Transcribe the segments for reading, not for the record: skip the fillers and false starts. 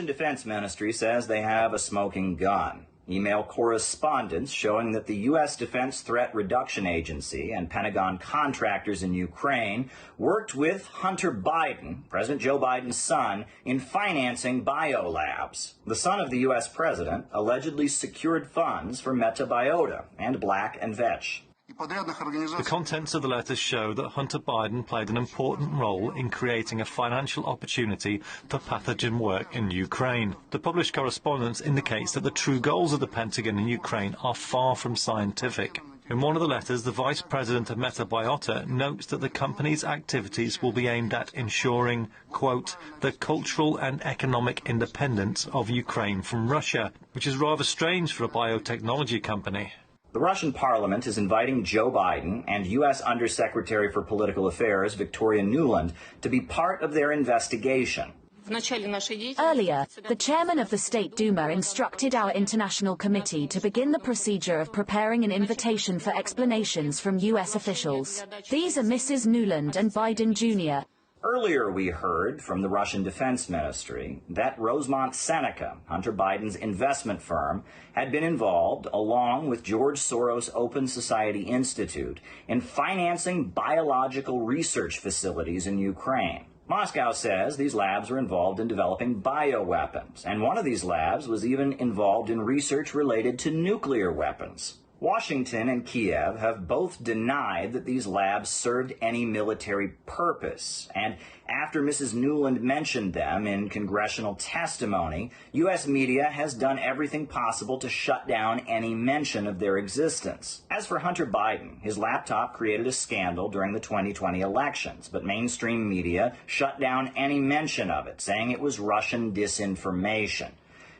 Defense Ministry says they have a smoking gun. Email correspondence showing that the U.S. Defense Threat Reduction Agency and Pentagon contractors in Ukraine worked with Hunter Biden, President Joe Biden's son, in financing biolabs. The son of the U.S. president allegedly secured funds for Meta Biota and Black & Veatch. The contents of the letters show that Hunter Biden played an important role in creating a financial opportunity for pathogen work in Ukraine. The published correspondence indicates that the true goals of the Pentagon in Ukraine are far from scientific. In one of the letters, the Vice President of Meta Biota notes that the company's activities will be aimed at ensuring, quote, the cultural and economic independence of Ukraine from Russia, which is rather strange for a biotechnology company. The Russian parliament is inviting Joe Biden and U.S. Undersecretary for Political Affairs Victoria Nuland to be part of their investigation. Earlier, the chairman of the State Duma instructed our international committee to begin the procedure of preparing an invitation for explanations from U.S. officials. These are Mrs. Nuland and Biden Jr. Earlier, we heard from the Russian Defense Ministry that Rosemont Seneca, Hunter Biden's investment firm, had been involved, along with George Soros' Open Society Institute, in financing biological research facilities in Ukraine. Moscow says these labs were involved in developing bioweapons, and one of these labs was even involved in research related to nuclear weapons. Washington and Kiev have both denied that these labs served any military purpose. And after Mrs. Nuland mentioned them in congressional testimony, U.S. media has done everything possible to shut down any mention of their existence. As for Hunter Biden, his laptop created a scandal during the 2020 elections, but mainstream media shut down any mention of it, saying it was Russian disinformation.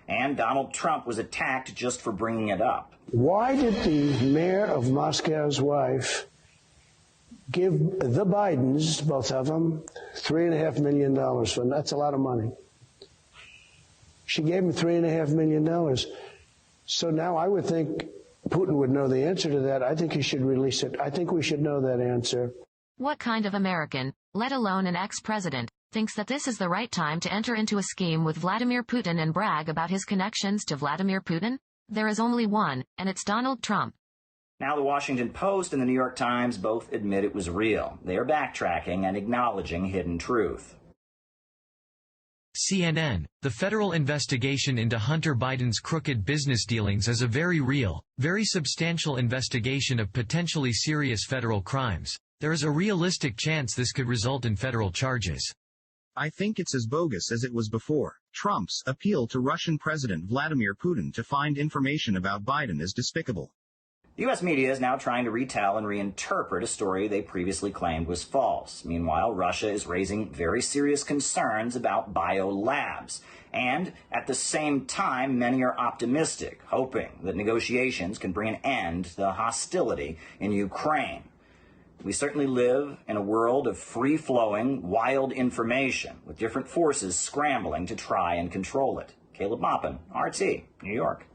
And Donald Trump was attacked just for bringing it up. Why did the mayor of Moscow's wife give the Bidens, both of them, $3.5 million for them? That's a lot of money. She gave him $3.5 million. So now I would think Putin would know the answer to that. I think he should release it. I think we should know that answer. What kind of American, let alone an ex-president, thinks that this is the right time to enter into a scheme with Vladimir Putin and brag about his connections to Vladimir Putin? There is only one, and it's Donald Trump. Now the Washington Post and the New York Times both admit it was real. They are backtracking and acknowledging hidden truth. CNN, the federal investigation into Hunter Biden's crooked business dealings is a very real, very substantial investigation of potentially serious federal crimes. There is a realistic chance this could result in federal charges. I think it's as bogus as it was before. Trump's appeal to Russian President Vladimir Putin to find information about Biden is despicable. The U.S. media is now trying to retell and reinterpret a story they previously claimed was false. Meanwhile, Russia is raising very serious concerns about biolabs. And at the same time, many are optimistic, hoping that negotiations can bring an end to the hostility in Ukraine. We certainly live in a world of free-flowing, wild information, with different forces scrambling to try and control it. Caleb Maupin, RT, New York.